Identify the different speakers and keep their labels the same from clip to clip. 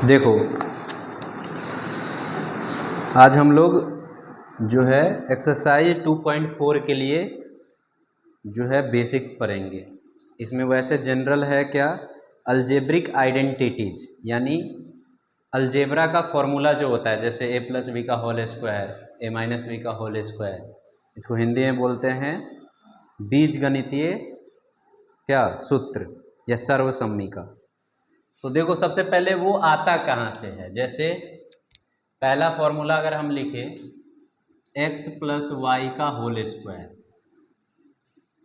Speaker 1: देखो, आज हम लोग जो है एक्सरसाइज 2.4 के लिए जो है बेसिक्स पढ़ेंगे। इसमें वैसे जनरल है क्या, अलजेब्रिक आइडेंटिटीज, यानी अलजेब्रा का फॉर्मूला जो होता है, जैसे a प्लस बी का whole square, a minus b का होल स्क्वायर, इसको हिंदी में बोलते हैं बीज गणितीय क्या सूत्र या सर्वसम्मी का। तो देखो, सबसे पहले वो आता कहाँ से है। जैसे पहला फॉर्मूला अगर हम लिखें x प्लस वाई का होल स्क्वायर,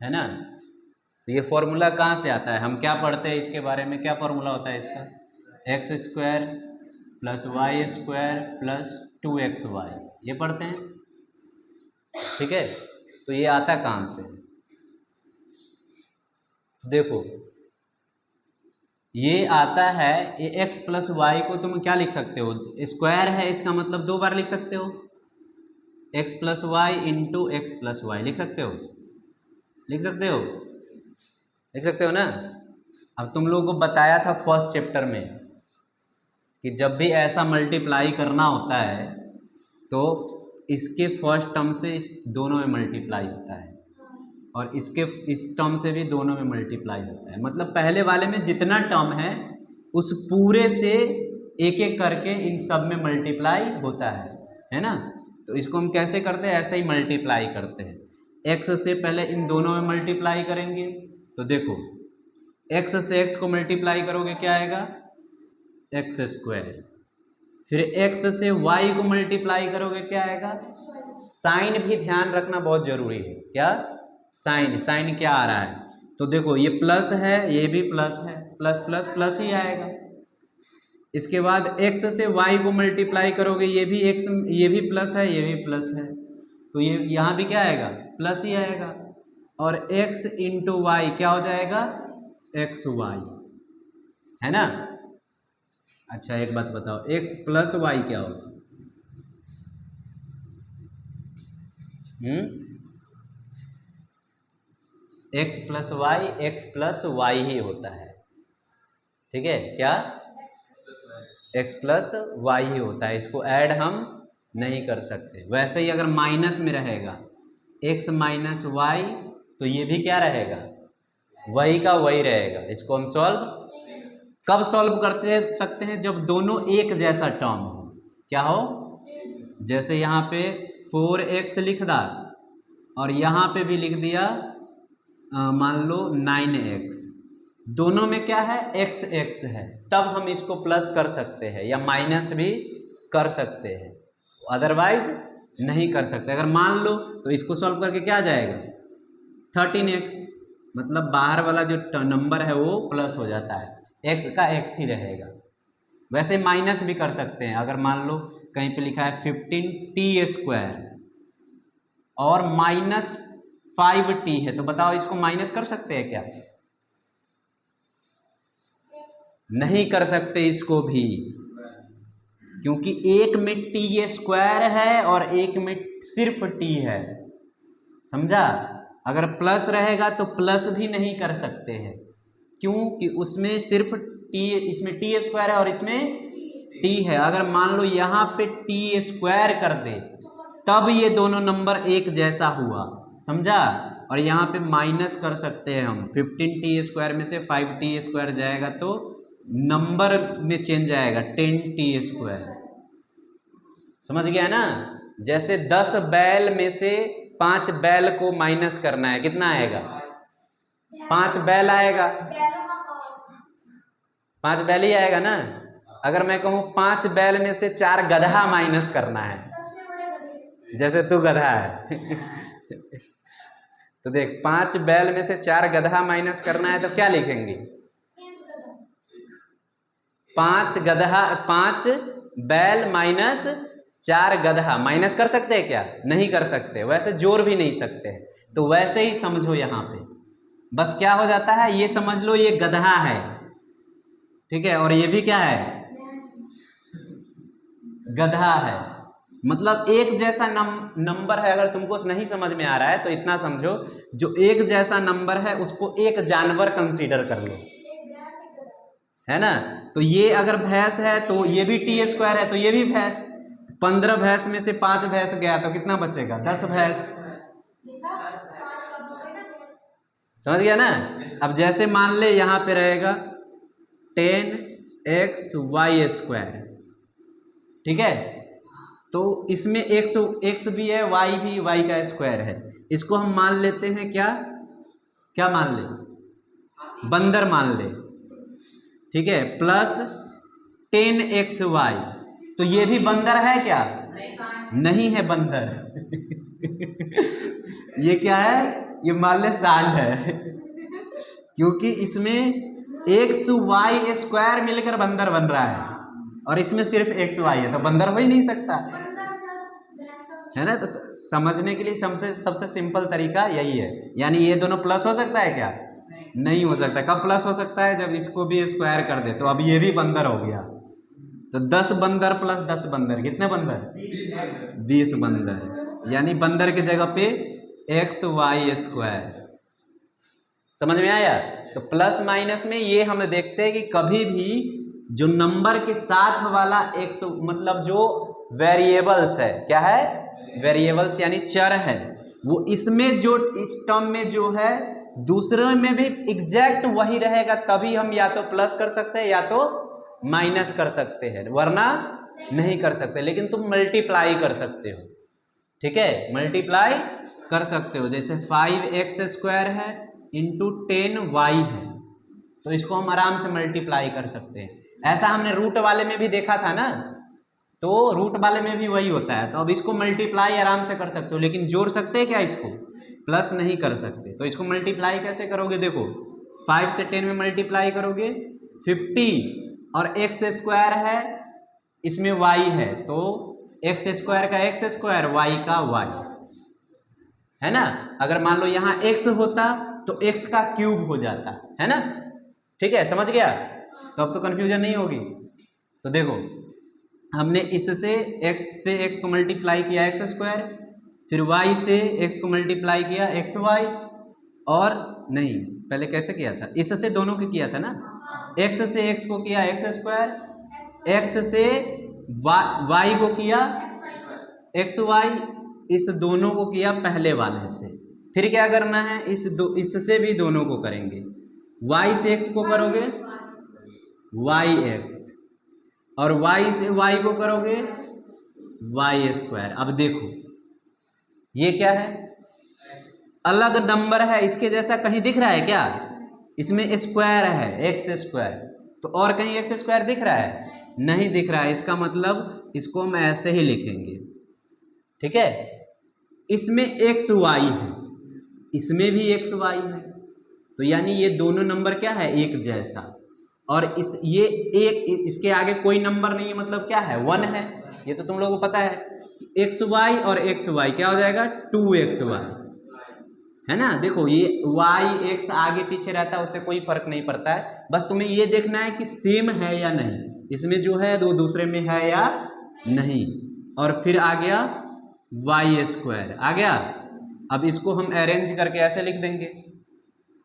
Speaker 1: है ना, तो ये फॉर्मूला कहाँ से आता है, हम क्या पढ़ते हैं इसके बारे में, क्या फॉर्मूला होता है इसका, x square plus y square plus 2xy, ये पढ़ते हैं, ठीक है। तो ये आता कहाँ से, देखो ये आता है, ये x प्लस वाई को तुम क्या लिख सकते हो, स्क्वायर है, इसका मतलब 2 बार लिख सकते हो, x plus y into x plus y लिख सकते हो, लिख सकते हो, लिख सकते हो ना। अब तुम लोगों को बताया था फर्स्ट चैप्टर में कि जब भी ऐसा मल्टीप्लाई करना होता है तो इसके फर्स्ट टर्म से इस दोनों में मल्टीप्लाई होता है और इसके इस टर्म से भी दोनों में मल्टीप्लाई होता है। मतलब पहले वाले में जितना टर्म है उस पूरे से एक एक करके इन सब में मल्टीप्लाई होता है ना। तो इसको हम कैसे करते हैं, ऐसे ही मल्टीप्लाई करते हैं। x से पहले इन दोनों में मल्टीप्लाई करेंगे, तो देखो x से x को मल्टीप्लाई करोगे क्या आएगा, एक्स स्क्वायर, फिर x से y को मल्टीप्लाई करोगे क्या आएगा, साइन भी ध्यान रखना बहुत जरूरी है, क्या साइन, साइन क्या आ रहा है, तो देखो ये प्लस है, ये भी प्लस है, प्लस प्लस प्लस ही आएगा। इसके बाद x से y को मल्टीप्लाई करोगे, ये भी x, ये भी प्लस है, ये भी प्लस है, तो ये यहाँ भी क्या आएगा, प्लस ही आएगा। और x इंटू वाई क्या हो जाएगा, एक्स वाई, है ना। अच्छा एक बात बताओ, x प्लस वाई क्या होगा, x plus y, x plus y ही होता है, ठीक है, क्या x प्लस वाई ही होता है, इसको ऐड हम नहीं कर सकते। वैसे ही अगर माइनस में रहेगा x माइनस वाई, तो ये भी क्या रहेगा, वही का वही रहेगा। इसको हम सॉल्व कब सॉल्व करते सकते हैं, जब दोनों एक जैसा टर्म हो, क्या हो, जैसे यहाँ पे 4x लिख दा और यहाँ पे भी लिख दिया मान लो 9x, दोनों में क्या है, x x है, तब हम इसको प्लस कर सकते हैं या माइनस भी कर सकते हैं, अदरवाइज नहीं कर सकते। अगर मान लो तो इसको सॉल्व करके क्या आ जाएगा, 13x, मतलब बाहर वाला जो नंबर है वो प्लस हो जाता है, x का x ही रहेगा। वैसे माइनस भी कर सकते हैं, अगर मान लो कहीं पे लिखा है 15t स्क्वायर और माइनस 5t है, तो बताओ इसको माइनस कर सकते हैं क्या, नहीं कर सकते इसको भी, क्योंकि एक में t स्क्वायर है और एक में सिर्फ t है, समझा। अगर प्लस रहेगा तो प्लस भी नहीं कर सकते हैं, क्यों कि उसमें सिर्फ t, इसमें t स्क्वायर है और इसमें t है। अगर मान लो यहाँ पे t स्क्वायर कर दे तब ये दोनों नंबर एक जैसा हुआ, समझा। और यहाँ पे माइनस कर सकते हैं हम, 15t स्क्वायर में से 5t स्क्वायर जाएगा तो नंबर में चेंज आएगा, 10t स्क्वायर, समझ गया ना। जैसे 10 बैल में से 5 बैल को माइनस करना है, कितना आएगा, 5 बैल आएगा, 5 बैल ही आएगा ना। अगर मैं कहूँ 5 बैल में से 4 गधा माइनस करना है, जैसे तू गधा है तो देख 5 बैल में से 4 गधा माइनस करना है तो क्या लिखेंगे, 5 बैल माइनस 4 गधा, माइनस कर सकते हैं क्या, नहीं कर सकते, वैसे जोड़ भी नहीं सकते हैं। तो वैसे ही समझो यहाँ पे, बस क्या हो जाता है, ये समझ लो ये गधा है, ठीक है, और ये भी क्या है, गधा है, मतलब एक जैसा नंबर है। अगर तुमको नहीं समझ में आ रहा है तो इतना समझो, जो एक जैसा नंबर है उसको एक जानवर कंसीडर कर लो, है ना। तो तो ये अगर भैंस है तो ये भी टी स्क्वायर है, तो ये भी भैंस। 15 भैंस में से 5 भैंस गया तो कितना बचेगा? 10 भैंस। समझ गया ना? अब जैसे मान ले यहाँ पे रहेगा 10xy², ठीक है? तो इसमें x भी है, y भी, y का स्क्वायर है। इसको हम मान लेते हैं क्या क्या मान ले? बंदर मान ले, ठीक है? प्लस 10xy, तो ये भी बंदर है क्या? नहीं है बंदर। ये क्या है? ये मान ले सांड है। क्योंकि इसमें xy² मिलकर बंदर बन रहा है और इसमें सिर्फ xy है, तो बंदर हो ही नहीं सकता, है ना? तो समझने के लिए सबसे सिंपल तरीका यही है। यानी ये दोनों प्लस हो सकता है क्या? नहीं हो सकता। कब प्लस हो सकता है? जब इसको भी स्क्वायर कर दे। तो अब ये भी बंदर हो गया, तो 10 बंदर प्लस 10 बंदर, कितने बंदर? 20 बंदर। यानी बंदर की जगह पे xy²। समझ में आया? तो प्लस माइनस में ये हम देखते हैं कि कभी भी जो नंबर के साथ वाला x, मतलब जो वेरिएबल्स है, क्या है? वेरिएबल्स यानी चर है, वो इसमें जो इस टर्म में जो है दूसरे में भी एग्जैक्ट वही रहेगा, तभी हम या तो प्लस कर सकते हैं या तो माइनस कर सकते हैं, वरना नहीं कर सकते। लेकिन तुम मल्टीप्लाई कर सकते हो, ठीक है? मल्टीप्लाई कर सकते हो। जैसे 5x² है इंटू 10y है, तो इसको हम आराम से मल्टीप्लाई कर सकते हैं। ऐसा हमने रूट वाले में भी देखा था ना, तो रूट वाले में भी वही होता है। तो अब इसको मल्टीप्लाई आराम से कर सकते हो, लेकिन जोड़ सकते हैं क्या? इसको प्लस नहीं कर सकते। तो इसको मल्टीप्लाई कैसे करोगे? देखो 5 से 10 में मल्टीप्लाई करोगे 50, और x² है, इसमें y है, तो x² का x², y का y, है ना? अगर मान लो यहाँ x होता तो x का क्यूब हो जाता, है ना? ठीक है, समझ गया? तो अब तो कंफ्यूजन नहीं होगी। तो देखो हमने इससे x से x को मल्टीप्लाई किया x², फिर y से x को मल्टीप्लाई किया xy, और नहीं पहले कैसे किया था? इससे दोनों को किया था ना, x से x को किया x², x से y को किया xy, इस दोनों को किया पहले वाले से। फिर क्या करना है? इससे भी दोनों को करेंगे। y से x को करोगे yx, और y से y को करोगे y²। अब देखो ये क्या है? अलग नंबर है, इसके जैसा कहीं दिख रहा है क्या? इसमें स्क्वायर है x², तो और कहीं x² दिख रहा है? नहीं दिख रहा है। इसका मतलब इसको हम ऐसे ही लिखेंगे, ठीक है? इसमें xy है, इसमें भी xy है, तो यानी ये दोनों नंबर क्या है? एक जैसा। और ये एक, इसके आगे कोई नंबर नहीं है, मतलब क्या है? 1 है। ये तो तुम लोगों को पता है। xy और xy क्या हो जाएगा? 2xy, है ना? देखो ये y x आगे पीछे रहता है, उससे कोई फर्क नहीं पड़ता है। बस तुम्हें ये देखना है कि सेम है या नहीं, इसमें जो है दो दूसरे में है या नहीं। और फिर आ गया y² आ गया। अब इसको हम अरेंज करके ऐसे लिख देंगे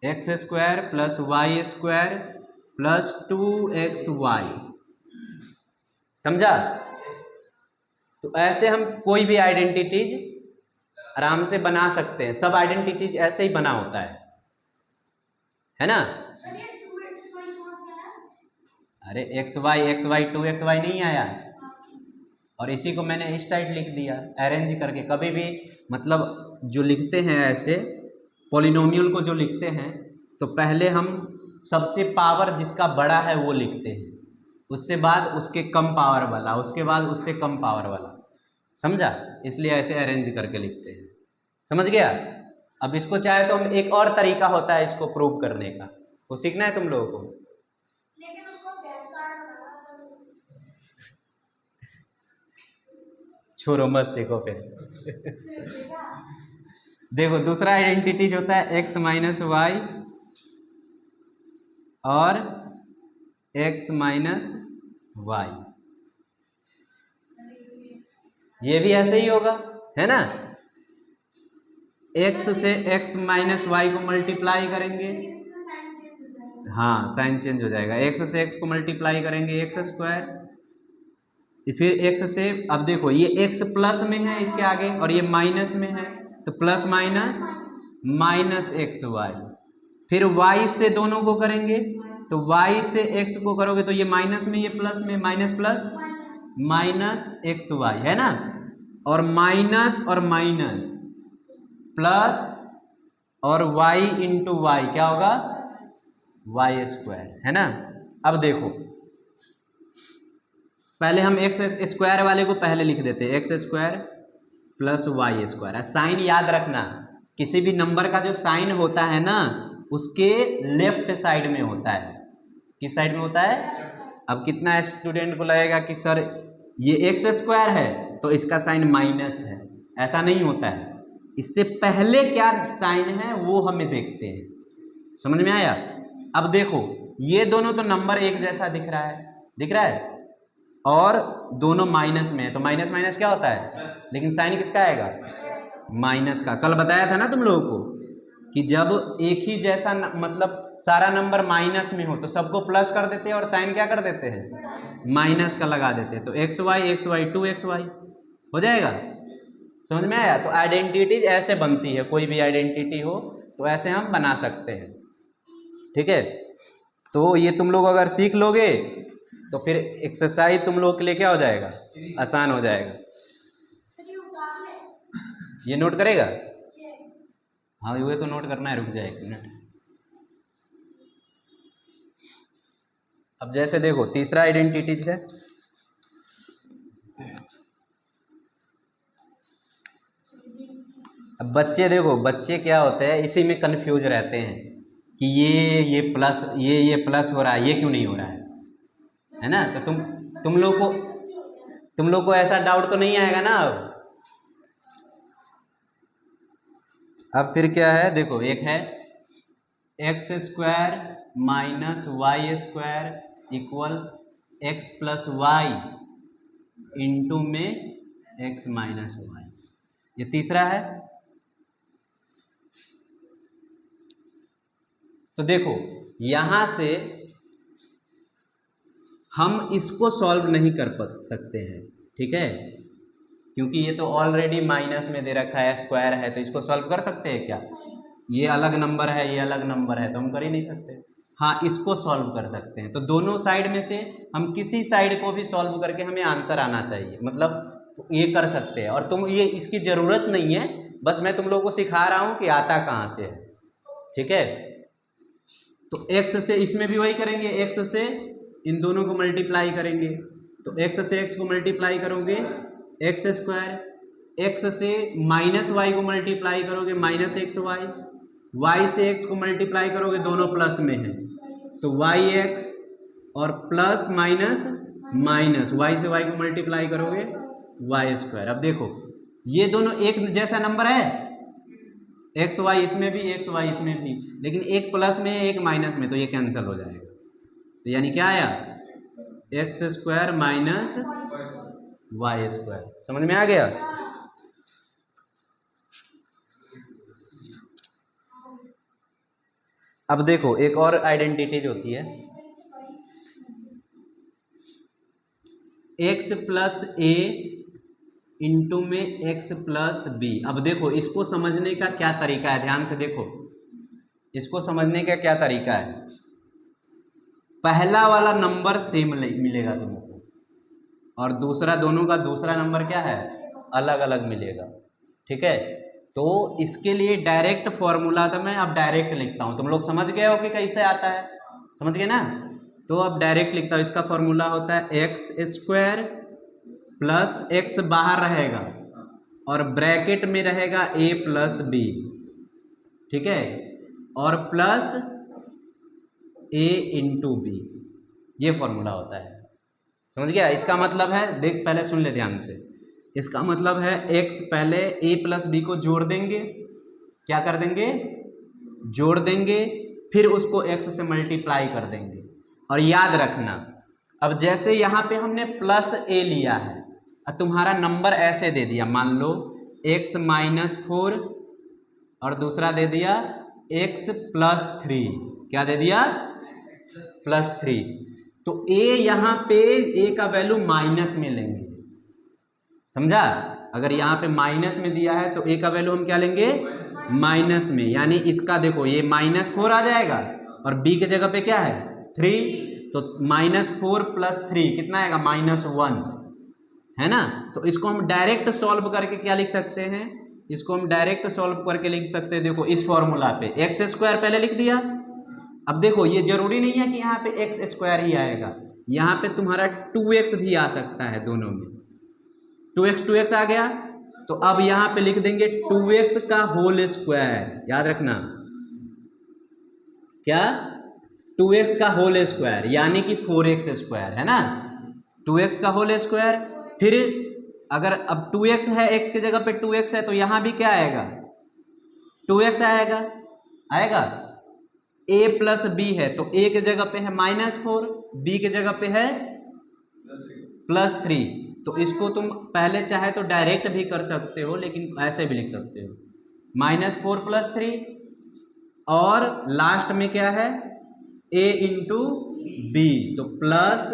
Speaker 1: x² plus y² plus 2xy। समझा? तो ऐसे हम कोई भी आइडेंटिटीज आराम से बना सकते हैं। सब आइडेंटिटीज ऐसे ही बना होता है ना? अरे xy 2xy नहीं आया, और इसी को मैंने इस साइड लिख दिया अरेंज करके। कभी भी मतलब जो लिखते हैं ऐसे पॉलिनोमियल को जो लिखते हैं, तो पहले हम सबसे पावर जिसका बड़ा है वो लिखते हैं, उसके बाद उसके कम पावर वाला, उसके बाद उससे कम पावर वाला। समझा? इसलिए ऐसे अरेंज करके लिखते हैं। समझ गया? अब इसको चाहे तो हम एक और तरीका होता है इसको प्रूव करने का, वो सीखना है तुम लोगों को। लेकिन उसको छोड़ो मत, सीखो फिर। देखो दूसरा आइडेंटिटीज होता है x माइनस वाई और x माइनस वाई। ये भी ऐसे ही होगा, है ना? x से x माइनस वाई को मल्टीप्लाई करेंगे, हाँ साइन चेंज हो जाएगा, एक्स से एक्स को मल्टीप्लाई करेंगे एक्स स्क्वायर, फिर एक्स से, अब देखो ये एक्स प्लस में है इसके आगे और ये माइनस में है, तो plus minus minus x y, फिर वाई से दोनों को करेंगे, तो वाई से एक्स को करोगे तो ये माइनस में ये प्लस में, minus plus minus x y है ना, और माइनस प्लस और वाई इंटू वाई क्या होगा, वाई स्क्वायर है ना। अब देखो पहले हम एक्स स्क्वायर वाले को पहले लिख देते हैं, x square plus y square. Sign याद रखना, किसी भी नंबर का जो साइन होता है ना उसके लेफ्ट साइड में होता है, किस साइड में होता है। अब कितना स्टूडेंट को लगेगा कि सर ये एक्स स्क्वायर है तो इसका साइन माइनस है, ऐसा नहीं होता है, इससे पहले क्या साइन है वो हमें देखते हैं, समझ में आया। अब देखो ये दोनों तो नंबर एक जैसा दिख रहा है और दोनों माइनस में है, तो माइनस माइनस क्या होता है, लेकिन साइन किसका आएगा, माइनस का। कल बताया था ना तुम लोगों को कि जब एक ही जैसा मतलब सारा नंबर माइनस में हो तो सबको प्लस कर देते हैं और साइन क्या कर देते हैं, माइनस का लगा देते हैं, तो एक्स वाई 2xy हो जाएगा, समझ में आया। तो आइडेंटिटी ऐसे बनती है, कोई भी आइडेंटिटी हो तो ऐसे हम बना सकते हैं, ठीक है। तो ये तुम लोग अगर सीख लोगे तो फिर एक्सरसाइज तुम लोग के लिए क्या हो जाएगा, आसान हो जाएगा। ये नोट करेगा, हाँ ये तो नोट करना है, रुक जाए 1 मिनट। अब जैसे देखो तीसरा आइडेंटिटी है, अब बच्चे देखो, बच्चे क्या होते हैं इसी में कंफ्यूज रहते हैं कि ये प्लस ये प्लस हो रहा है, ये क्यों नहीं हो रहा है ना। तो तुम लोग को ऐसा डाउट तो नहीं आएगा ना। अब फिर क्या है देखो, एक है x square minus y square equal x plus y into में एक्स माइनस वाई, ये तीसरा है। तो देखो यहां से हम इसको सॉल्व नहीं कर सकते हैं, ठीक है, क्योंकि ये तो ऑलरेडी माइनस में दे रखा है, स्क्वायर है, तो इसको सॉल्व कर सकते हैं क्या, ये अलग नंबर है ये अलग नंबर है तो हम कर ही नहीं सकते। हाँ इसको सॉल्व कर सकते हैं, तो दोनों साइड में से हम किसी साइड को भी सॉल्व करके हमें आंसर आना चाहिए, मतलब ये कर सकते हैं। और तुम ये इसकी ज़रूरत नहीं है, बस मैं तुम लोगों को सिखा रहा हूँ कि आता कहाँ से है, ठीक है। तो एक्स से इसमें भी वही करेंगे, एक्स से इन दोनों को मल्टीप्लाई करेंगे, तो एक्स से एक्स को मल्टीप्लाई करोगे एक्स स्क्वायर, एक्स से माइनस वाई को मल्टीप्लाई करोगे माइनस एक्स वाई, वाई से एक्स को मल्टीप्लाई करोगे दोनों प्लस में है तो वाई एक्स, और प्लस माइनस माइनस वाई से वाई को मल्टीप्लाई करोगे वाई स्क्वायर। अब देखो ये दोनों एक जैसा नंबर है, एक्स वाई इसमें भी एक्स वाई इसमें भी, लेकिन एक प्लस में है एक माइनस में, तो ये कैंसिल हो जाएगा, तो यानी क्या आया x square minus y square, समझ में आ गया। अब देखो एक और आइडेंटिटी होती है एक्स प्लस ए इंटू में एक्स प्लस बी। अब देखो इसको समझने का क्या तरीका है, ध्यान से देखो, इसको समझने का क्या तरीका है। पहला वाला नंबर सेम मिलेगा तुमको और दूसरा, दोनों का दूसरा नंबर क्या है, अलग अलग मिलेगा, ठीक है। तो इसके लिए डायरेक्ट फॉर्मूला तो मैं अब डायरेक्ट लिखता हूँ, तुम लोग समझ गए हो कि कैसे आता है, समझ गए ना। तो अब डायरेक्ट लिखता हूँ, इसका फॉर्मूला होता है एक्स स्क्वायर प्लस एक्स बाहर रहेगा और ब्रैकेट में रहेगा ए प्लस बी, ठीक है, और प्लस ए इंटू बी, ये फॉर्मूला होता है, समझ गया। इसका मतलब है, देख पहले सुन ले ध्यान से, इसका मतलब है एक्स पहले ए प्लस बी को जोड़ देंगे, क्या कर देंगे, जोड़ देंगे, फिर उसको एक्स से मल्टीप्लाई कर देंगे। और याद रखना अब जैसे यहाँ पे हमने प्लस ए लिया है और तुम्हारा नंबर ऐसे दे दिया, मान लो एक्स माइनस 4 और दूसरा दे दिया एक्स प्लस 3, क्या दे दिया, प्लस 3। तो a यहाँ पे a का वैल्यू माइनस में लेंगे, समझा? अगर यहाँ पे माइनस में दिया है तो a का वैल्यू हम क्या लेंगे? माइनस में, यानी इसका देखो ये -4 आ जाएगा और b के जगह पे क्या है 3, तो -4 प्लस 3 कितना आएगा? -1, है ना? तो इसको हम डायरेक्ट सॉल्व करके क्या लिख सकते हैं? इसको हम डायरेक्ट सॉल्व करके लिख सकते हैं, देखो इस फॉर्मूला पे x² पहले लिख दिया। अब देखो ये जरूरी नहीं है कि यहाँ पे x² ही आएगा, यहाँ पे तुम्हारा 2x भी आ सकता है, दोनों में 2x आ गया। तो अब यहाँ पे लिख देंगे 2x का होल स्क्वायर, याद रखना क्या? 2x का होल स्क्वायर यानी कि 4x², है ना? 2x का होल स्क्वायर। फिर अगर अब 2x है, x की जगह पे 2x है, तो यहाँ भी क्या आएगा? 2x आएगा, आएगा। a प्लस b है तो a की जगह पे है -4, b की जगह पे है +3। तो इसको तुम पहले चाहे तो डायरेक्ट भी कर सकते हो, लेकिन ऐसे भी लिख सकते हो -4 + 3, और लास्ट में क्या है a इंटू b, तो प्लस।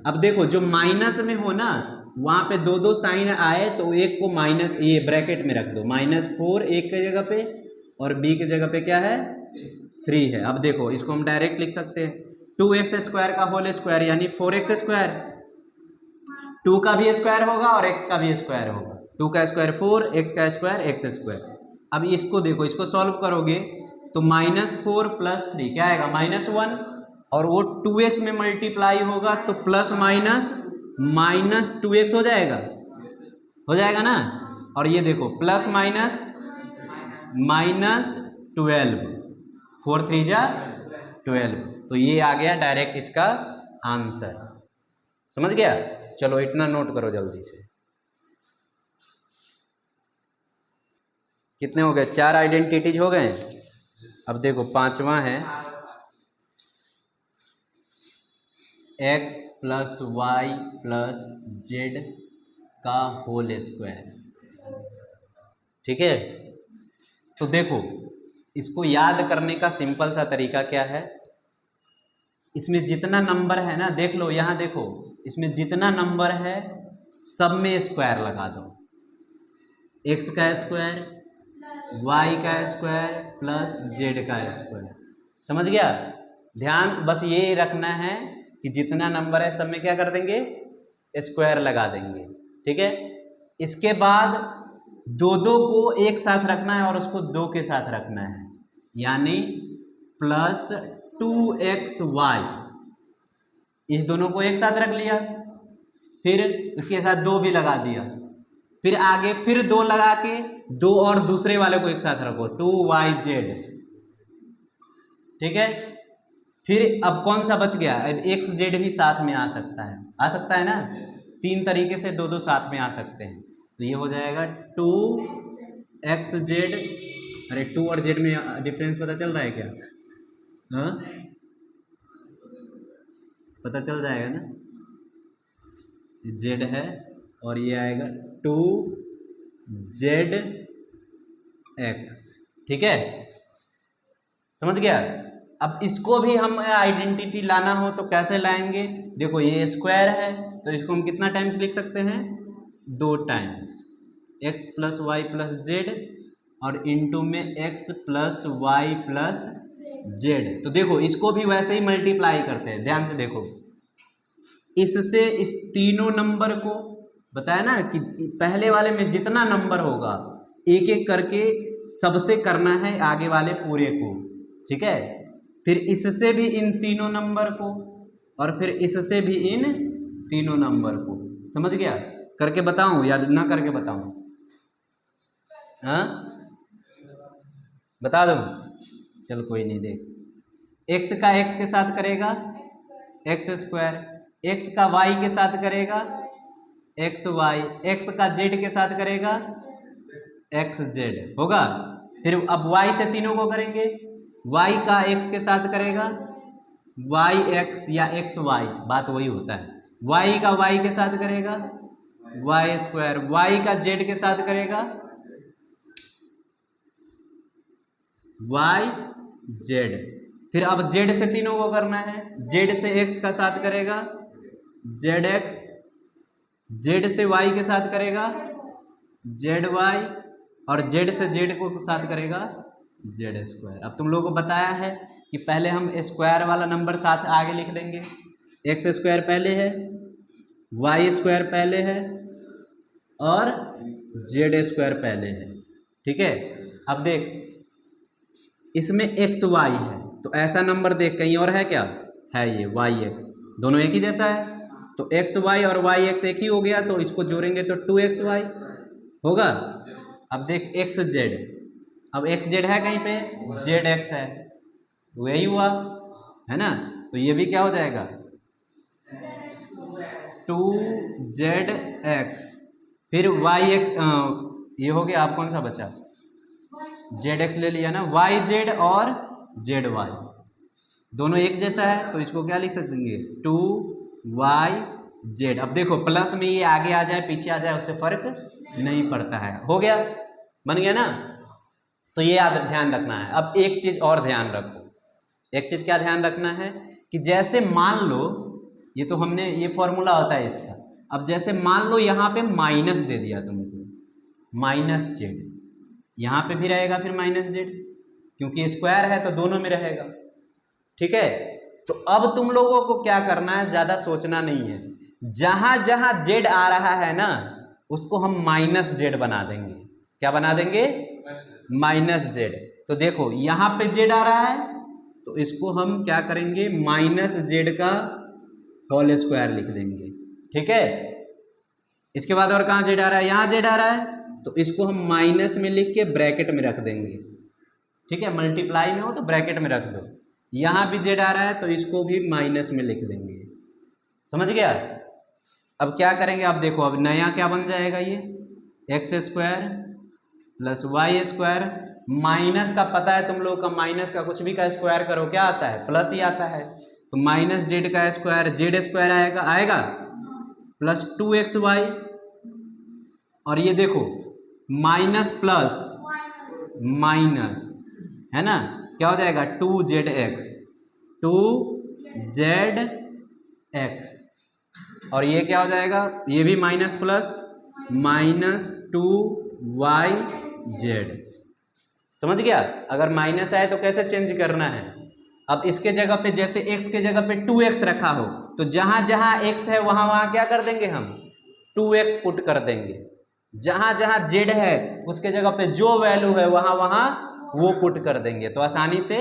Speaker 1: अब देखो जो माइनस में हो ना, वहां पे दो दो साइन आए तो एक को माइनस, ये ब्रैकेट में रख दो, -4 एक की जगह पे और b की जगह पे क्या है 3 है। अब देखो इसको हम डायरेक्ट लिख सकते हैं 2x² का होल स्क्वायर यानी 4x², 2 का भी स्क्वायर होगा और x का भी स्क्वायर होगा, 2 का स्क्वायर 4, x का स्क्वायर x²। अब इसको देखो, इसको सॉल्व करोगे तो -4 + 3 क्या आएगा? -1, और वो 2x में मल्टीप्लाई होगा तो प्लस माइनस -2x हो जाएगा, हो जाएगा ना? और ये देखो प्लस माइनस -12, 4 3 जा 12, तो ये आ गया डायरेक्ट इसका आंसर। समझ गया? चलो इतना नोट करो जल्दी से। कितने हो गए? 4 आइडेंटिटीज हो गए। अब देखो पांचवा है x + y + z का होल स्क्वायर, ठीक है? तो देखो इसको याद करने का सिंपल सा तरीका क्या है, इसमें जितना नंबर है ना, देख लो यहाँ देखो, इसमें जितना नंबर है सब में स्क्वायर लगा दो, x का स्क्वायर, y का स्क्वायर प्लस z का स्क्वायर। समझ गया? ध्यान बस ये रखना है कि जितना नंबर है सब में क्या कर देंगे? स्क्वायर लगा देंगे, ठीक है? इसके बाद दो दो को एक साथ रखना है और उसको 2 के साथ रखना है, यानी +2xy, इस दोनों को एक साथ रख लिया, फिर इसके साथ 2 भी लगा दिया, फिर आगे फिर 2 लगा के 2 और दूसरे वाले को एक साथ रखो 2yz, ठीक है? फिर अब कौन सा बच गया? अब xz भी साथ में आ सकता है ना? 3 तरीके से दो साथ में आ सकते हैं, तो ये हो जाएगा 2xz। अरे 2 और z में डिफरेंस पता चल रहा है क्या? हाँ, पता चल जाएगा ना, z है और ये आएगा 2zx, ठीक है? समझ गया? अब इसको भी हम आइडेंटिटी लाना हो तो कैसे लाएंगे? देखो ये स्क्वायर है तो इसको हम कितना टाइम्स लिख सकते हैं? 2 टाइम्स, x + y + z और इनटू में x + y + z। तो देखो इसको भी वैसे ही मल्टीप्लाई करते हैं, ध्यान से देखो, इससे इस तीनों नंबर को बताया ना कि पहले वाले में जितना नंबर होगा एक एक करके सबसे करना है आगे वाले पूरे को, ठीक है? फिर इससे भी इन तीनों नंबर को और फिर इससे भी इन तीनों नंबर को। समझ गया? करके बताऊं या ना करके बताऊं? हाँ, बता दूं? चल कोई नहीं, देख, x का x के साथ करेगा x², x का y के साथ करेगा xy, x का z के साथ करेगा xz, होगा? फिर अब y से तीनों को करेंगे, y का x के साथ करेगा yx या xy, बात वही होता है। y का y के साथ करेगा y², y का z के साथ करेगा yz, फिर अब जेड से तीनों को करना है, जेड से एक्स का साथ करेगा जेड एक्स, जेड से वाई के साथ करेगा जेड वाई, और जेड से जेड को साथ करेगा जेड स्क्वायर। अब तुम लोगों को बताया है कि पहले हम स्क्वायर वाला नंबर साथ आगे लिख देंगे, एक्स स्क्वायर पहले है, वाई स्क्वायर पहले है और जेड स्क्वायर पहले है। ठीक है, अब देख इसमें एक्स वाई है तो ऐसा नंबर देख कहीं और है क्या, है ये वाई एक्स, दोनों एक ही जैसा है तो एक्स वाई और वाई एक्स एक ही हो गया, तो इसको जोड़ेंगे तो 2xy होगा। अब देख एक्स जेड, अब एक्स जेड है कहीं पे, जेड एक्स है, वही हुआ है ना, तो ये भी क्या हो जाएगा 2zx, फिर वाई एक्स ये हो गया, आप कौन सा बचा जेड एक्स ले लिया ना, वाई जेड और जेड वाई दोनों एक जैसा है तो इसको क्या लिख सकते 2yz। अब देखो प्लस में ये आगे आ जाए पीछे आ जाए उससे फर्क नहीं पड़ता है, हो गया बन गया ना। तो ये याद ध्यान रखना है। अब एक चीज और ध्यान रखो, एक चीज क्या ध्यान रखना है कि जैसे मान लो ये तो हमने ये फॉर्मूला होता है इसका, अब जैसे मान लो यहाँ पे माइनस दे दिया तुमको माइनस जेड, यहाँ पे भी रहेगा फिर माइनस जेड क्योंकि स्क्वायर है तो दोनों में रहेगा। ठीक है, तो अब तुम लोगों को क्या करना है, ज्यादा सोचना नहीं है, जहां जहां जेड आ रहा है ना उसको हम माइनस जेड बना देंगे। क्या बना देंगे माइनस जेड। तो देखो यहाँ पे जेड आ रहा है तो इसको हम क्या करेंगे माइनस जेड का होल स्क्वायर लिख देंगे। ठीक है, इसके बाद और कहाँ जेड आ रहा है, यहाँ जेड आ रहा है तो इसको हम माइनस में लिख के ब्रैकेट में रख देंगे। ठीक है, मल्टीप्लाई में हो तो ब्रैकेट में रख दो, यहाँ भी जेड आ रहा है तो इसको भी माइनस में लिख देंगे। समझ गया। अब क्या करेंगे, अब देखो अब नया क्या बन जाएगा, ये x square plus y square, minus का पता है तुम लोग का, माइनस का कुछ भी का स्क्वायर करो क्या आता है प्लस ही आता है, तो माइनस जेड का स्क्वायर जेड स्क्वायर आएगा प्लस 2xy, और ये देखो माइनस प्लस माइनस है ना, क्या हो जाएगा 2zx 2zx, और ये क्या हो जाएगा, ये भी माइनस प्लस माइनस 2yz। समझ गया। अगर माइनस आए तो कैसे चेंज करना है, अब इसके जगह पे जैसे x के जगह पे 2x रखा हो तो जहां जहां x है वहां वहां क्या कर देंगे हम 2x पुट कर देंगे, जहां जहां z है उसके जगह पे जो वैल्यू है वहां वहां वो पुट कर देंगे, तो आसानी से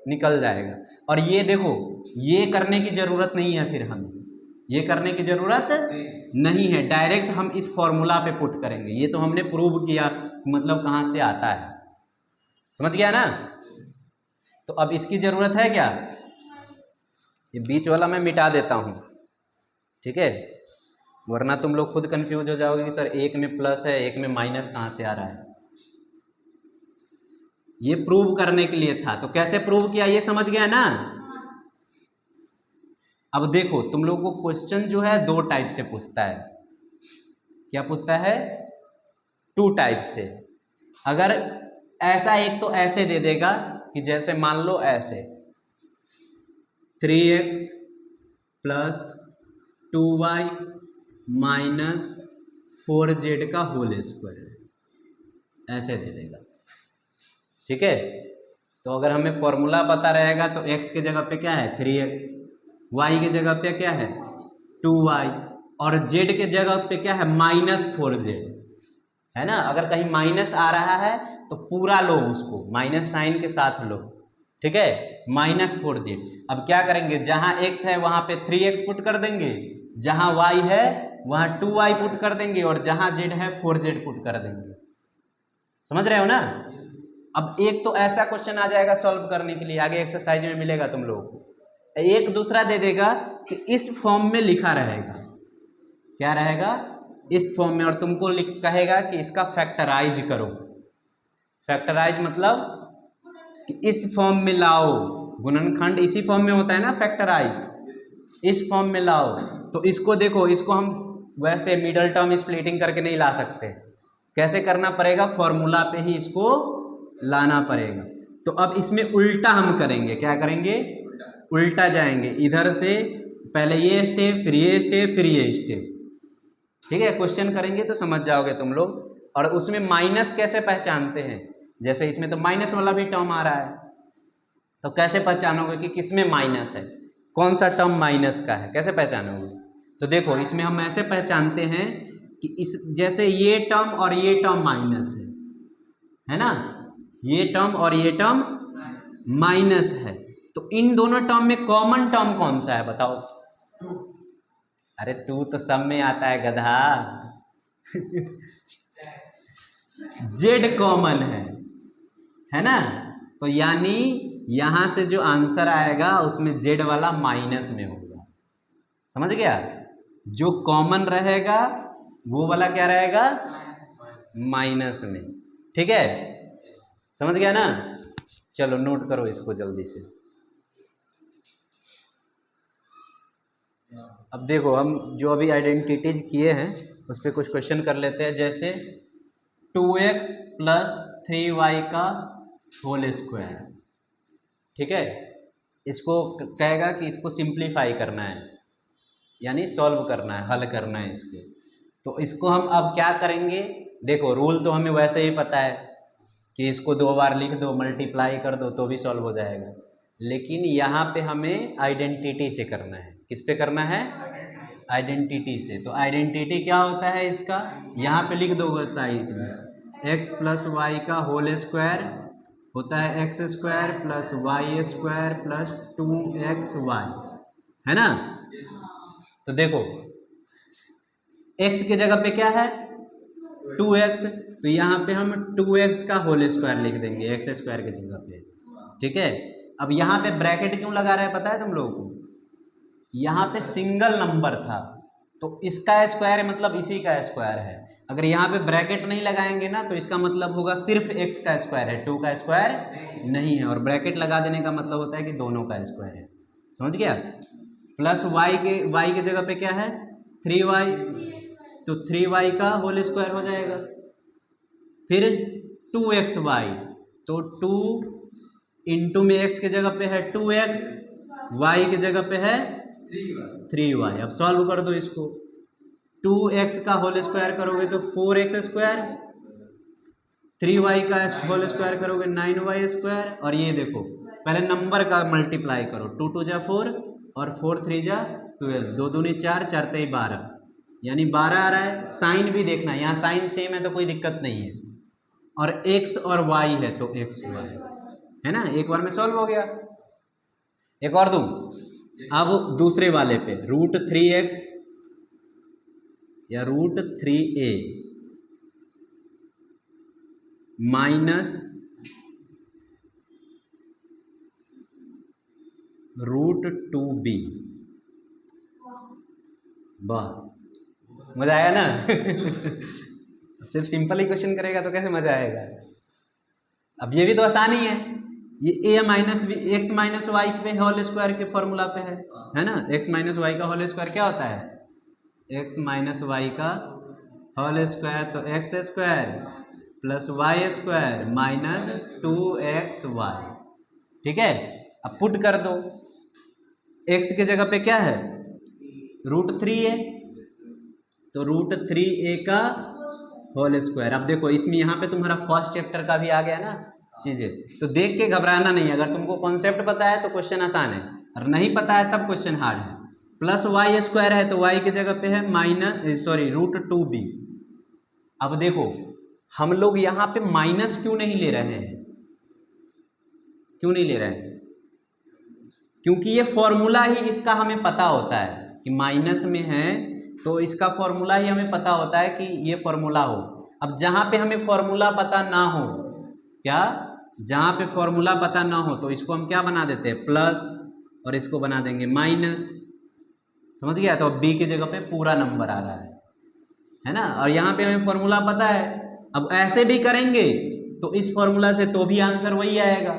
Speaker 1: निकल जाएगा। और ये देखो ये करने की जरूरत नहीं है, फिर हमें ये करने की जरूरत नहीं है, डायरेक्ट हम इस फॉर्मूला पे पुट करेंगे। ये तो हमने प्रूव किया मतलब कहाँ से आता है, समझ गया ना। तो अब इसकी जरूरत है क्या, ये बीच वाला मैं मिटा देता हूँ। ठीक है, वरना तुम लोग खुद कंफ्यूज हो जाओगे कि सर एक में प्लस है एक में माइनस कहाँ से आ रहा है। ये प्रूव करने के लिए था, तो कैसे प्रूव किया ये समझ गया ना। अब देखो तुम लोग को क्वेश्चन जो है दो टाइप से पूछता है, क्या पूछता है 2 टाइप से। अगर ऐसा एक तो ऐसे दे देगा कि जैसे मान लो ऐसे 3x plus 2y minus 4z का होल स्क्वायर, ऐसे दे देगा। ठीक है, तो अगर हमें फॉर्मूला पता रहेगा तो x के जगह पे क्या है 3x, y के जगह पे क्या है 2y, और z के जगह पे क्या है माइनस 4z, है ना। अगर कहीं माइनस आ रहा है तो पूरा लो, उसको माइनस साइन के साथ लो। ठीक है, माइनस 4z। अब क्या करेंगे, जहां x है वहां पे 3x पुट कर देंगे, जहां y है वहां 2y पुट कर देंगे, और जहां z है 4z पुट कर देंगे। समझ रहे हो ना। अब एक तो ऐसा क्वेश्चन आ जाएगा सॉल्व करने के लिए, आगे एक्सरसाइज में मिलेगा तुम लोगों को। एक दूसरा दे देगा कि इस फॉर्म में लिखा रहेगा, क्या रहेगा इस फॉर्म में, और तुमको कहेगा कि इसका फैक्टराइज करो। फैक्टराइज मतलब कि इस फॉर्म में लाओ, गुणनखंड इसी फॉर्म में होता है ना फैक्टराइज, इस फॉर्म में लाओ। तो इसको देखो, इसको हम वैसे मिडल टर्म स्प्लिटिंग करके नहीं ला सकते, कैसे करना पड़ेगा फॉर्मूला पे ही इसको लाना पड़ेगा। तो अब इसमें उल्टा हम करेंगे, क्या करेंगे, उल्टा जाएंगे, इधर से पहले ये स्टेप, फिर ये स्टेप, फिर ये स्टेप। ठीक है, क्वेश्चन करेंगे तो समझ जाओगे तुम लोग। और उसमें माइनस कैसे पहचानते हैं, जैसे इसमें तो माइनस वाला भी टर्म आ रहा है, तो कैसे पहचानोगे कि किसमें माइनस है, कौन सा टर्म माइनस का है, कैसे पहचानोगे? तो देखो इसमें हम ऐसे पहचानते हैं कि इस जैसे ये टर्म और ये टर्म माइनस है ना, ये टर्म और ये टर्म माइनस है, तो इन दोनों टर्म में कॉमन टर्म कौन सा है बताओ? अरे 2 तो सब में आता है गधा। जेड कॉमन है ना, तो यानी यहां से जो आंसर आएगा उसमें जेड वाला माइनस में होगा, समझ गया? जो कॉमन रहेगा वो वाला क्या रहेगा, माइनस में। ठीक है, समझ गया ना? चलो नोट करो इसको जल्दी से। अब देखो हम जो अभी आइडेंटिटीज किए हैं उस पर कुछ क्वेश्चन कर लेते हैं, जैसे 2x + 3y का होल स्क्वायर। ठीक है, इसको कहेगा कि इसको सिंप्लीफाई करना है, यानी सॉल्व करना है, हल करना है इसको। तो इसको हम अब क्या करेंगे, देखो रूल तो हमें वैसे ही पता है कि इसको 2 बार लिख दो, मल्टीप्लाई कर दो तो भी सॉल्व हो जाएगा, लेकिन यहाँ पे हमें आइडेंटिटी से करना है। किस पे करना है? आइडेंटिटी से। तो आइडेंटिटी क्या होता है इसका, यहाँ पे लिख दोगे साइड में, x + y का होल स्क्वायर होता है x² + y² + 2xy, है ना? तो देखो x की जगह पे क्या है, 2x, तो यहाँ पे हम 2x का होल स्क्वायर लिख देंगे x² की जगह पे। ठीक है, अब यहाँ पे ब्रैकेट क्यों लगा रहे हैं पता है तुम लोगों को? यहाँ पे सिंगल नंबर था तो इसका स्क्वायर मतलब इसी का स्क्वायर है। अगर यहाँ पे ब्रैकेट नहीं लगाएंगे ना तो इसका मतलब होगा सिर्फ x का स्क्वायर है, 2 का स्क्वायर नहीं है, और ब्रैकेट लगा देने का मतलब होता है कि दोनों का स्क्वायर है। समझ गया? प्लस y के जगह पे क्या है, 3y, तो 3y का होल स्क्वायर हो जाएगा। फिर 2xy, तो 2 इंटू में x के जगह पे है 2x, y की जगह पे है 3y। अब सॉल्व कर दो इसको, 2x का होल स्क्वायर करोगे तो 4x², 3y का होल स्क्वायर करोगे 9y², और ये देखो पहले नंबर का मल्टीप्लाई करो, 2 2 जा 4 और 4 3 जा 12, 2 दूनी 4, 4 3 12, यानी 12 आ रहा है। साइन भी देखना, यहाँ साइन सेम है तो कोई दिक्कत नहीं है, और x और y है तो xy है ना, एक बार में सॉल्व हो गया। एक और दूं, अब दूसरे वाले पे √3x या √3a माइनस √2b। वाह, मजा आया ना? सिर्फ सिंपल ही क्वेश्चन करेगा तो कैसे मजा आएगा? अब ये भी तो आसानी है, ये a minus x minus y पे होल स्क्वायर के फॉर्मूला पे है ना। x माइनस वाई का होल स्क्वायर क्या होता है, x माइनस वाई का होल स्क्वायर, तो x² + y² माइनस 2xy। ठीक है, अब पुट कर दो, x की जगह पे क्या है, √3a, तो √3a का होल स्क्वायर। अब देखो इसमें यहाँ पे तुम्हारा फर्स्ट चैप्टर का भी आ गया ना चीजें, तो देख के घबराना नहीं, अगर तुमको कॉन्सेप्ट पता है तो क्वेश्चन आसान है, और नहीं पता है तब क्वेश्चन हार्ड है। प्लस y² है तो y की जगह पे है √2b। अब देखो हम लोग यहाँ पे माइनस क्यों नहीं ले रहे हैं, क्यों नहीं ले रहे हैं? क्योंकि ये फॉर्मूला ही इसका हमें पता होता है कि माइनस में है, तो इसका फॉर्मूला ही हमें पता होता है कि ये फॉर्मूला हो। अब जहाँ पे हमें फॉर्मूला पता ना हो, क्या, जहाँ पे फॉर्मूला पता ना हो तो इसको हम क्या बना देते हैं, प्लस, और इसको बना देंगे माइनस। समझ गया? तो अब b की जगह पे पूरा नंबर आ रहा है ना, और यहाँ पे हमें फॉर्मूला पता है। अब ऐसे भी करेंगे तो इस फॉर्मूला से तो भी आंसर वही आएगा,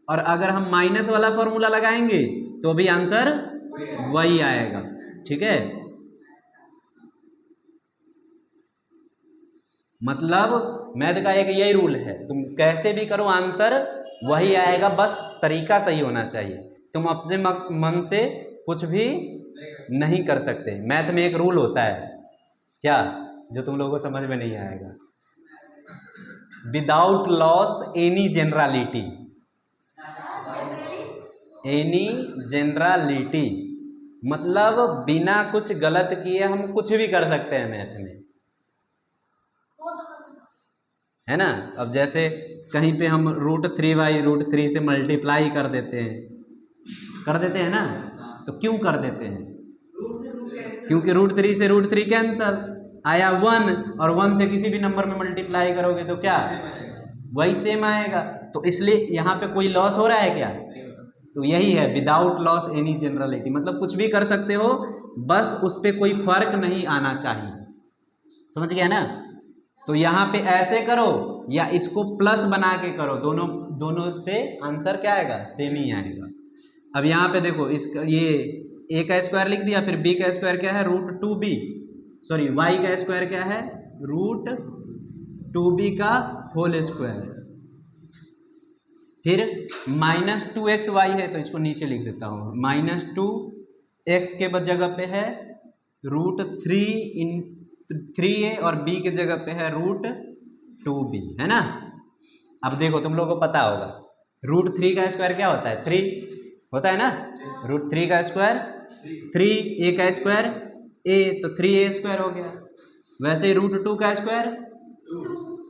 Speaker 1: और अगर हम माइनस वाला फॉर्मूला लगाएंगे तो भी आंसर वही आएगा। ठीक है, मतलब मैथ का एक यही रूल है, तुम कैसे भी करो आंसर वही आएगा, बस तरीका सही होना चाहिए। तुम अपने मन से कुछ भी नहीं कर सकते। मैथ में एक रूल होता है क्या, जो तुम लोगों को समझ में नहीं आएगा, without loss any generality. Any generality मतलब बिना कुछ गलत किए हम कुछ भी कर सकते हैं मैथ में, है ना। अब जैसे कहीं पे हम √3/√3 से मल्टीप्लाई कर देते हैं ना, तो क्यों कर देते हैं? क्योंकि √3 से √3 कैंसल आया 1, और 1 से किसी भी नंबर में मल्टीप्लाई करोगे तो क्या वही सेम आएगा। तो इसलिए यहाँ पे कोई लॉस हो रहा है क्या? तो यही है विदाउट लॉस एनी जनरलिटी, मतलब कुछ भी कर सकते हो, बस उस पर कोई फर्क नहीं आना चाहिए। समझ गया ना? तो यहाँ पे ऐसे करो या इसको प्लस बना के करो, दोनों से आंसर क्या आएगा? सेम ही आएगा। अब यहाँ पे देखो, इसका ये a का स्क्वायर लिख दिया, फिर b का स्क्वायर क्या है? √2b, सॉरी y का स्क्वायर क्या है? √2b का होल स्क्वायर, फिर -2xy है तो इसको नीचे लिख देता हूँ, -2x के जगह पे है √3a और b के जगह पे है √2b, है ना। अब देखो तुम लोगों को पता होगा √3 का स्क्वायर क्या होता है? 3 होता है ना। √3 का स्क्वायर 3, a का स्क्वायर a, तो 3a² हो गया। वैसे ही √2 का स्क्वायर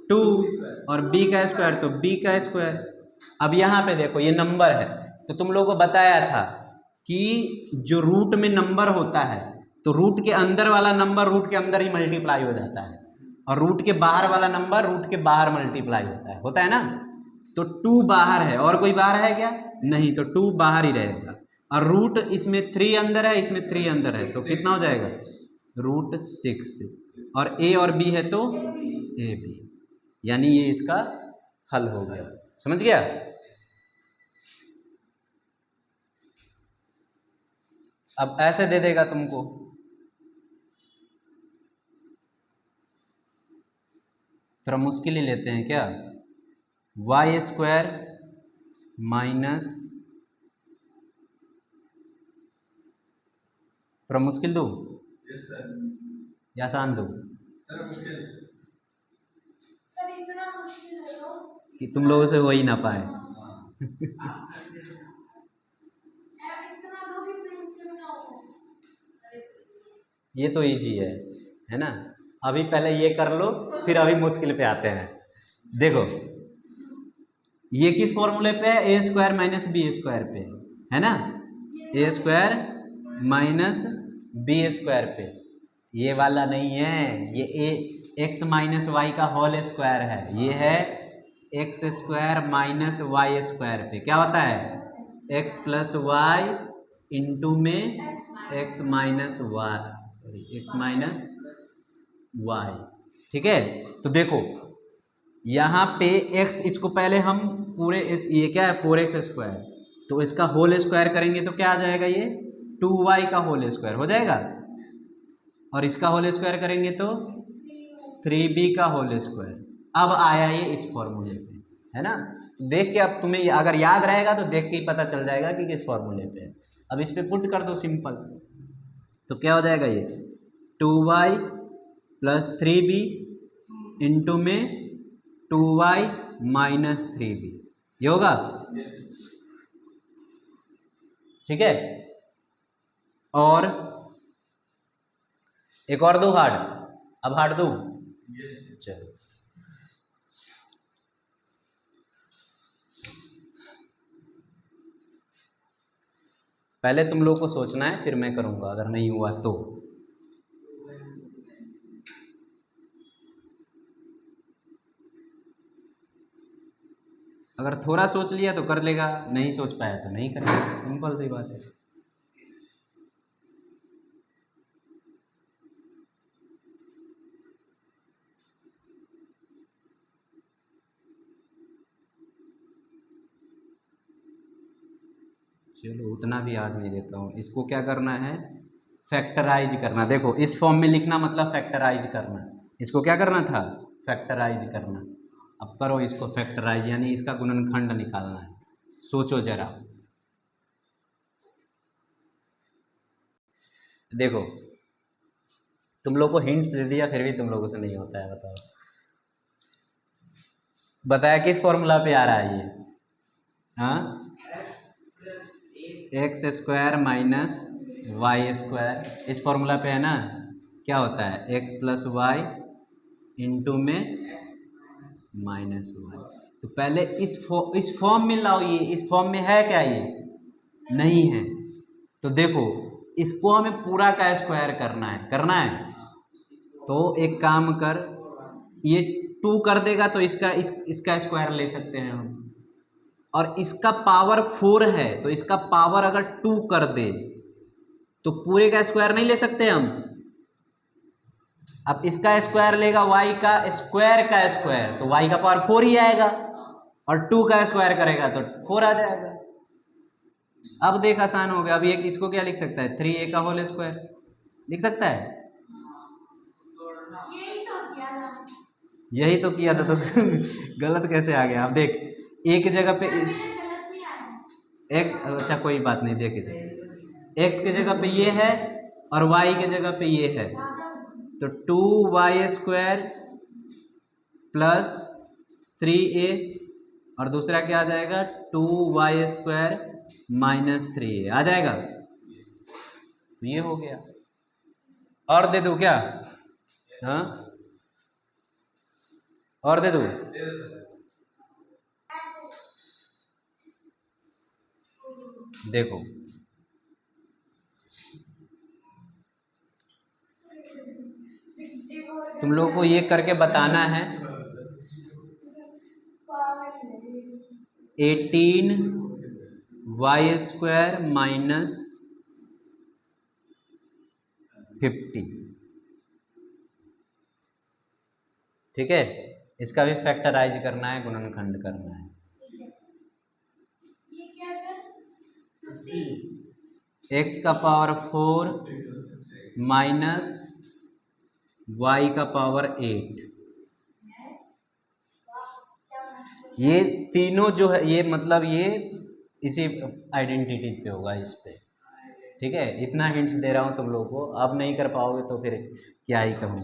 Speaker 1: 2 और b का स्क्वायर तो b का स्क्वायर। अब यहाँ पे देखो ये नंबर है, तो तुम लोगों को बताया था कि जो रूट में नंबर होता है तो रूट के अंदर वाला नंबर रूट के अंदर ही मल्टीप्लाई हो जाता है, और रूट के बाहर वाला नंबर रूट के बाहर मल्टीप्लाई होता है ना। तो 2 बाहर है, और कोई बाहर है क्या? नहीं, तो 2 बाहर ही रहेगा, और रूट इसमें 3 अंदर है, इसमें 3 अंदर है, तो कितना हो जाएगा? √6, और a और b है तो ab, यानी ये इसका हल हो गया। समझ गया? अब ऐसे दे देगा तुमको, थोड़ा मुश्किल ही लेते हैं क्या? y² माइनस, थोड़ा मुश्किल दूँ या आसान दूँ? कि तुम लोगों से हो ही ना पाए। ये तो इजी है ना। अभी पहले ये कर लो, फिर अभी मुश्किल पे आते हैं। देखो ये किस फॉर्मूले पे है? a² - b² पे, है ना। a² - b² पे, ये वाला नहीं है, ये x - y का होल स्क्वायर है, ये है x² - y² पे। क्या होता है? x + y इंटू में x y, ठीक है। तो देखो यहाँ पे x, इसको पहले हम पूरे, ये क्या है? 4x², तो इसका होल स्क्वायर करेंगे तो क्या आ जाएगा? ये 2y का होल स्क्वायर हो जाएगा, और इसका होल स्क्वायर करेंगे तो 3b का होल स्क्वायर। अब आया ये इस फॉर्मूले पे, है ना। देख के अब तुम्हें अगर याद रहेगा तो देख के ही पता चल जाएगा कि किस फॉर्मूले पे है। अब इस पे पुट कर दो सिंपल, तो क्या हो जाएगा? ये 2y + 3b इंटू में 2y - 3b, ये होगा। ठीक है। और एक और दो हार्ड, अब हार्ड दूं? चलो पहले तुम लोग को सोचना है, फिर मैं करूंगा, अगर नहीं हुआ तो। अगर थोड़ा सोच लिया तो कर लेगा, नहीं सोच पाया तो नहीं करेगा, सिंपल सी बात है। चलो उतना भी याद नहीं देता हूँ। इसको क्या करना है? फैक्टराइज करना। देखो इस फॉर्म में लिखना मतलब फैक्टराइज करना। इसको क्या करना था? फैक्टराइज करना। अब करो इसको फैक्टराइज, यानी इसका गुणनखंड निकालना है। सोचो जरा, देखो तुम लोग को हिंट्स दे दिया फिर भी तुम लोगों से नहीं होता है, बताओ। बताया किस फॉर्मूला पे आ रहा है ये? हाँ, x square minus y square, इस फॉर्मूला पे है ना। क्या होता है? एक्स प्लस वाई इंटू में माइनस वाई। तो पहले इस फॉर्म में लाओ, ये इस फॉर्म में है क्या? ये नहीं है। तो देखो इसको हमें पूरा का स्क्वायर करना है, करना है। तो एक काम कर, ये 2 कर देगा तो इसका स्क्वायर ले सकते हैं हम, और इसका पावर 4 है तो इसका पावर अगर 2 कर दे तो पूरे का स्क्वायर नहीं ले सकते हम। अब इसका स्क्वायर लेगा y का स्क्वायर तो y का पावर 4 ही आएगा, और 2 का स्क्वायर करेगा तो 4 आ जाएगा। अब देख आसान हो गया। अब ये इसको क्या लिख सकता है? 3a का होल स्क्वायर लिख सकता है। यही तो किया था तो गलत कैसे आ गया? अब देख एक जगह पे एक्स, अच्छा कोई बात नहीं, देख इसे एक्स के जगह पे ये है और वाई के जगह पे ये है, तो 2y स्क्वायर प्लस 3a, और दूसरा क्या आ जाएगा? 2y स्क्वायर माइनस 3a आ जाएगा। तो ये हो गया। और दे दूं क्या? हाँ, और दे दूं? देखो तुम लोग को ये करके बताना है। 18y स्क्वायर माइनस 50, ठीक है। इसका भी फैक्टराइज करना है, गुणनखंड करना है। ये क्या सर? 50 x का पावर 4 माइनस y का पावर 8। ये तीनों जो है ये मतलब ये इसी आइडेंटिटी पे होगा, इस पे, ठीक है। इतना हिंट दे रहा हूँ तुम लोगों को, अब नहीं कर पाओगे तो फिर क्या ही कहूँ,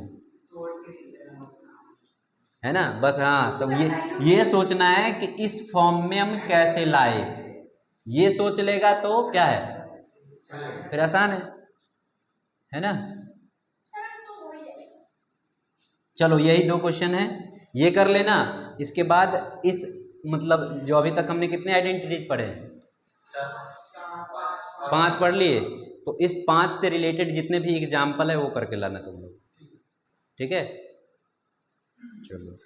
Speaker 1: है ना। बस हाँ, तो ये सोचना है कि इस फॉर्म में हम कैसे लाए, ये सोच लेगा तो क्या है, फिर आसान है ना। चलो यही 2 क्वेश्चन है, ये कर लेना। इसके बाद इस मतलब जो अभी तक हमने कितने आइडेंटिटी पढ़े? 5 पढ़ लिए। तो इस 5 से रिलेटेड जितने भी एग्जाम्पल है वो करके लाना तुम लोग, ठीक है। चलो।